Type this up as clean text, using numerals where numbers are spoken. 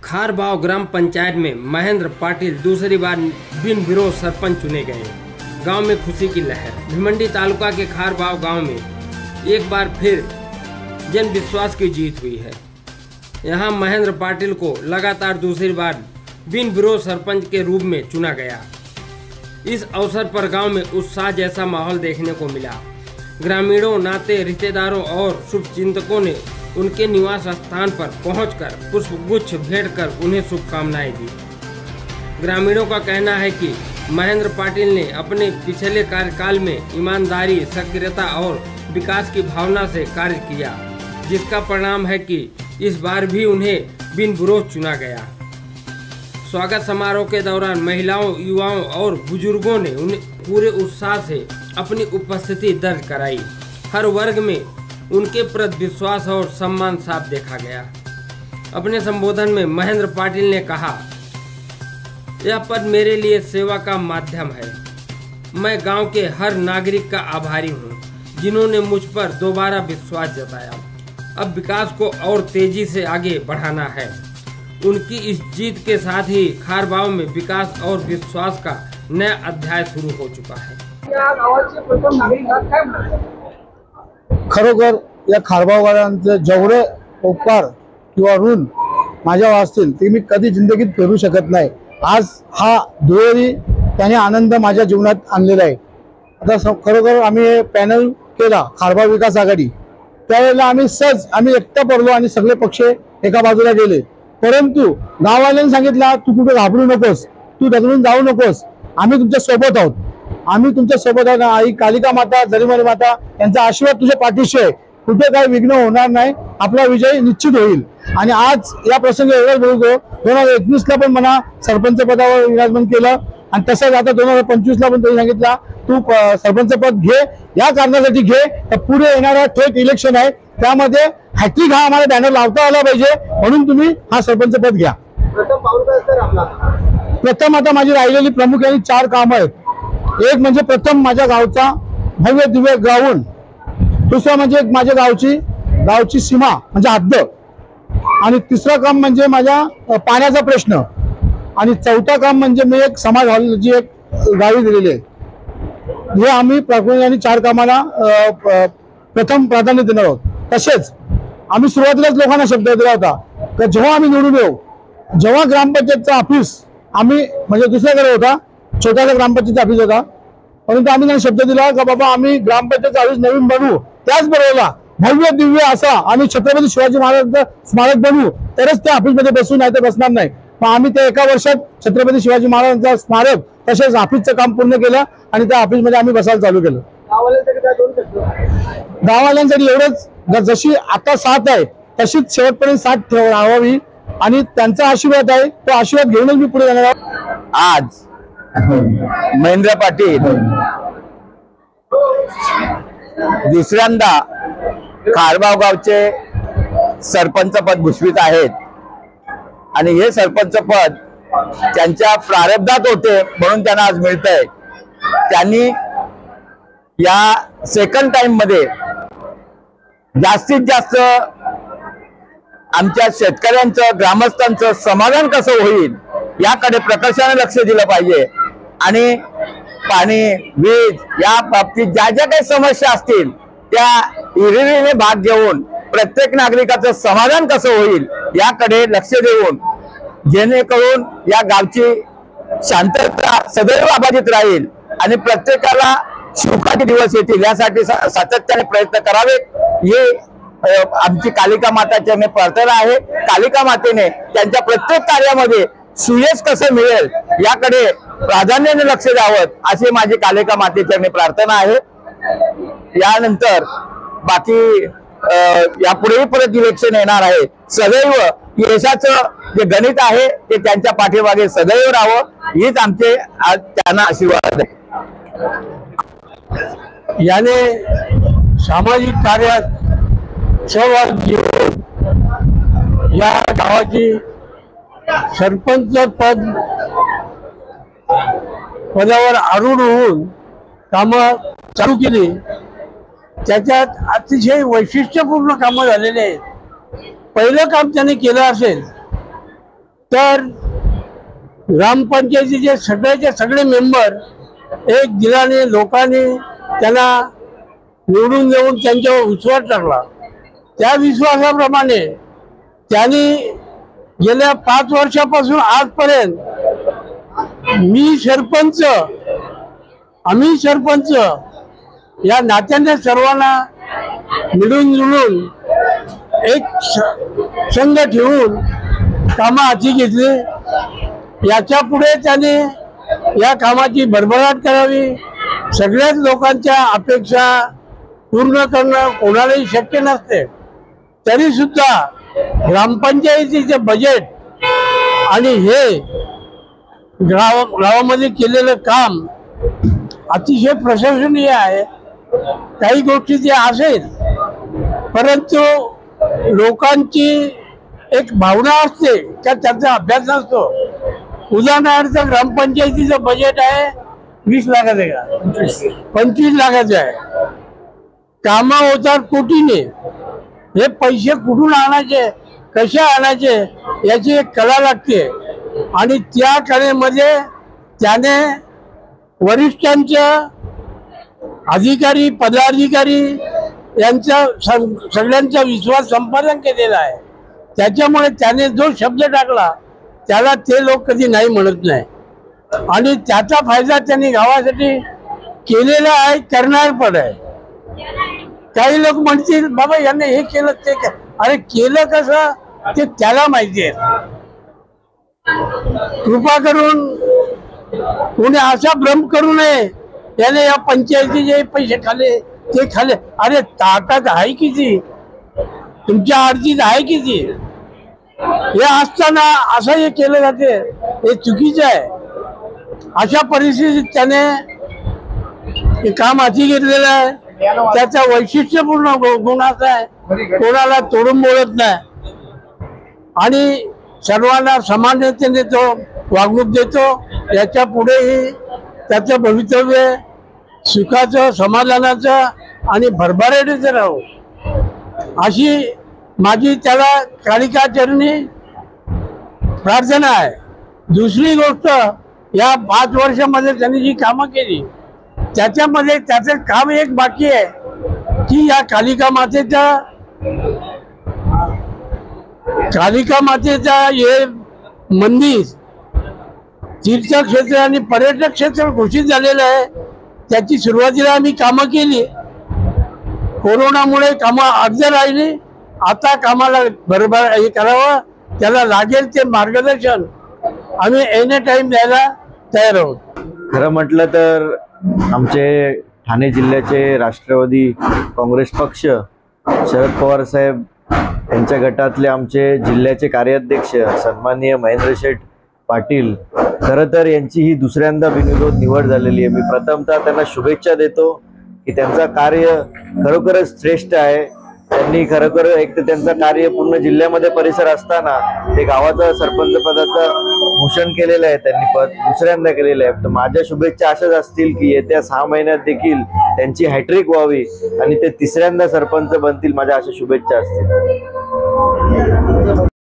खारबाव ग्राम पंचायत में महेंद्र पाटिल दूसरी बार बिन विरोध सरपंच चुने गए। गांव में खुशी की लहर। भिमंडी तालुका के खारबाव गांव में एक बार फिर जन विश्वास की जीत हुई है। यहां महेंद्र पाटिल को लगातार दूसरी बार बिन विरोध सरपंच के रूप में चुना गया। इस अवसर पर गांव में उत्साह जैसा माहौल देखने को मिला। ग्रामीणों, नाते रिश्तेदारों और शुभचिंतकों ने उनके निवास स्थान पर पहुंचकर पुष्पगुच्छ भेंट कर उन्हें शुभकामनाएं दी। ग्रामीणों का कहना है कि महेंद्र पाटिल ने अपने पिछले कार्यकाल में ईमानदारी, सक्रियता और विकास की भावना से कार्य किया, जिसका परिणाम है कि इस बार भी उन्हें बिन विरोध चुना गया। स्वागत समारोह के दौरान महिलाओं, युवाओं और बुजुर्गों ने उन्हें पूरे उत्साह से अपनी उपस्थिति दर्ज कराई। हर वर्ग में उनके प्रति विश्वास और सम्मान साफ देखा गया। अपने संबोधन में महेंद्र पाटिल ने कहा, यह पद मेरे लिए सेवा का माध्यम है। मैं गांव के हर नागरिक का आभारी हूं, जिन्होंने मुझ पर दोबारा विश्वास जताया। अब विकास को और तेजी से आगे बढ़ाना है। उनकी इस जीत के साथ ही खारबाव में विकास और विश्वास का नया अध्याय शुरू हो चुका है। खरोखर या खारबावकरांचे जेवढे उपकार किंवा ऋण माझ्यावर असतील ते मी कधी जिंदगीत फेडू शकत नाही। आज हा दुहेरी त्याने आनंद माझ्या जीवनात आणलेला आहे। आता खरोखर आम्ही पॅनल केला खारबाव विकास आघाडी, त्यावेळेला आम्ही एकटा पडलो आणि सगळे पक्ष एका बाजूला गेले। परंतु गाववाल्यांनी सांगितलं, तू कुठे घाबरू नकोस, तू दगडून जाऊ नकोस, आम्ही तुमच्या सोबत आहोत, आम्ही तुमच्या सोबत आहोत। आई कालिका माता, जरीमारी माता यांचा आशीर्वाद तुझ्या पाठीशी आहे, कुठे काही विघ्न होणार नाही, आपला विजय निश्चित होईल। आणि आज या प्रसंगी एवढंच बोलतो, 2019ला पण मला सरपंच पदावर विराजमान केलं आणि तसंच आता 2025ला पण त्यांनी सांगितलं, तू सरपंच पद घे, या कारणासाठी घे तर पुढे येणारा थेट इलेक्शन आहे, त्यामध्ये हॅट्रिक हा आम्हाला बॅनर लावता आला पाहिजे, म्हणून तुम्ही हा सरपंच पद घ्या। प्रथम आता माझी राहिलेली प्रमुख आणि 4 कामं आहेत। एक म्हणजे प्रथम माझ्या गावचा भव्य दिव्य ग्राउंड, दुसरं म्हणजे माझ्या गावची सीमा म्हणजे हद्द, आणि तिसरं काम म्हणजे माझ्या पाण्याचा प्रश्न, आणि चौथा काम म्हणजे मी एक समाज हॉल जी एक गावी दिलेली आहे। हे आम्ही प्रामुख्याने 4 कामाला प्रथम प्राधान्य देणार आहोत। तसेच आम्ही सुरुवातीलाच लोकांना शब्द दिला होता की जेव्हा आम्ही निवडून येऊ, जेव्हा ग्रामपंचायतचं ऑफिस आम्ही म्हणजे दुसऱ्याकडे होता, छोटासा ग्रामपंचायतचा ऑफिस होता, परंतु आम्ही त्यांना शब्द दिला की बाबा आम्ही ग्रामपंचायतचा ऑफिस नवीन बनवू, त्याचबरोबर भव्य दिव्य असा आम्ही छत्रपती शिवाजी महाराजांचं स्मारक बनवू, तरच त्या ऑफिसमध्ये बसू, नाही तर बसणार नाही। मग आम्ही ते एका वर्षात छत्रपती शिवाजी महाराजांचं स्मारक तसेच ऑफिसचं काम पूर्ण केलं आणि त्या ऑफिसमध्ये आम्ही बसायला चालू केलं। गाववाल्यांसाठी एवढंच, जशी आता साथ आहे तशीच शेवटपर्यंत साथ ठेवावी आणि त्यांचा आशीर्वाद आहे, तो आशीर्वाद घेऊनच मी पुढे जाणार आहे। आज महेंद्र पाटिल दुसऱ्यांदा खारबाव गावचे सरपंच पद भूषवित आहेत आणि हे सरपंच पद त्यांच्या प्रारब्धात होते म्हणून त्यांना आज मिळतंय। त्यांनी या सेकंड टाइम मध्ये जास्तीत जास्त आमच्या शेतकऱ्यांचं, ग्रामस्थांचं समाधान कसं होईल याकडे प्रकर्षाने लक्ष दिलं पाहिजे आणि पाणी, वीज या बाबतीत ज्या ज्या काही समस्या असतील त्या हिरिरीने भाग घेऊन प्रत्येक नागरिकाचं समाधान कसं होईल याकडे लक्ष देऊन जेणेकरून या गावची शांतता सदैव अबाधित राहील आणि प्रत्येकाला सुखाचे दिवस येतील यासाठी सातत्याने प्रयत्न करावेत, हे आमची कालिका माताची प्रार्थना आहे। कालिका मातेने त्यांच्या प्रत्येक कार्यामध्ये सुयश कसं मिळेल याकडे प्राधान्याने लक्ष द्यावं अशी माझी कालिका मातेची प्रार्थना आहे। यानंतर बाकी यापुढेही परत इलेक्शन येणार आहे। सदैव यशाचं जे गणित आहे ते त्यांच्या पाठीमागे सदैव राहावं हीच आमचे आज त्यांना आशीर्वाद आहे। याने सामाजिक कार्यात सहभाग घेऊन या गावाची सरपंच पदावर आरूढ होऊन कामं चालू केली। त्याच्यात अतिशय वैशिष्ट्यपूर्ण कामं झालेली आहेत। पहिलं काम त्यांनी केलं असेल तर ग्रामपंचायतीचे सगळ्याचे सगळे मेंबर एक दिलाने लोकांनी त्यांना निवडून देऊन त्यांच्यावर विश्वास टाकला. त्या विश्वासाप्रमाणे त्यांनी गेल्या 5 वर्षापासून आजपर्यंत आम्ही सरपंच या नात्याने सर्वांना मिळून जुळून एक संघ ठेवून कामं हाती घेतली. याच्या पुढे त्याने या कामाची भरभराट करावी. सगळ्याच लोकांच्या अपेक्षा पूर्ण करणं कोणालाही शक्य नसते. तरी सुद्धा ग्रामपंचायतीचे बजेट आणि हे गावामध्ये केलेलं काम अतिशय प्रशंसनीय आहे. काही गोष्टी ते असेल, परंतु लोकांची एक भावना असते का त्याचा अभ्यास नसतो. उदाहरणार्थ ग्रामपंचायतीचं बजेट आहे 20 लाखाचं का 25 लाखाचं आहे. कामं होतात कोटीने. हे पैसे कुठून आणायचे, कसे आणायचे याची एक कला लागते. आणि त्या कलेमध्ये त्याने वरिष्ठांच्या अधिकारी पदाधिकारी यांचा सगळ्यांचा विश्वास संपादन केलेला आहे. त्याच्यामुळे त्याने जो शब्द टाकला त्याला ते लोक कधी नाही म्हणत नाही. आणि त्याचा फायदा त्यांनी गावासाठी केलेला आहे, करणार पण आहे. काही लोक म्हणतील बाबा यांनी हे केलं ते अरे केलं कसं ते त्याला माहिती आहे. कृपा करून कोणी असा भ्रम करू नये याने या पंचायतीचे पैसे खाले ते खाले. अरे ताकद आहे किती, तुमच्या अर्जीत आहे किती, हे असताना असं हे केलं जाते हे चुकीचं आहे. अशा परिस्थितीत त्याने हे काम हाती घेतलेलं आहे. त्याचा वैशिष्ट्यपूर्ण गुण असा आहे कोणाला तोडून बोलत नाही आणि सर्वांना समानतेने तो वागणूक देतो. याच्या पुढेही त्याचं भवितव्य सुखाचं समाधानाचं आणि भरभराटीचं राहू अशी माझी त्याला कालिकाचरणी प्रार्थना आहे. दुसरी गोष्ट, या 5 वर्षामध्ये त्यांनी जी कामं केली त्याच्यामध्ये त्याचं काम एक बाकी आहे की या कालिका मातेचा हे मंदिर तीर्थक्षेत्र आणि पर्यटक क्षेत्र घोषित झालेलं आहे. त्याची सुरुवातीला आम्ही कामं केली. कोरोनामुळे कामं अर्ध राहिली. आता कामाला बरोबर हे करावं, त्याला लागेल ते मार्गदर्शन आम्ही एनी टाइम द्यायला तयार आहोत. खरं म्हटलं तर आमचे ठाणे जिल्ह्याचे राष्ट्रवादी काँग्रेस पक्ष शरद पवार साहेब यांच्या गटातले आमचे जिल्ह्याचे कार्याध्यक्ष सन्माननीय महेंद्र शेठ पाटील, खरं तर यांची ही दुसऱ्यांदा बिनविरोध निवड झालेली आहे. मी प्रथमतः त्यांना शुभेच्छा देतो की त्यांचं कार्य खरोखरच श्रेष्ठ आहे. त्यांनी खरोखर एक तर त्यांचं कार्य पूर्ण जिल्ह्यामध्ये परिसर असताना ते गावाचं सरपंच पदाचं भूषण केलेलं आहे. त्यांनी पद दुसऱ्यांदा केलेलं आहे. तर माझ्या शुभेच्छा अशाच असतील की येत्या 6 महिन्यात देखील त्यांची हॅट्रिक व्हावी आणि ते 3ऱ्यांदा सरपंच बनतील. माझ्या अशा शुभेच्छा असतील.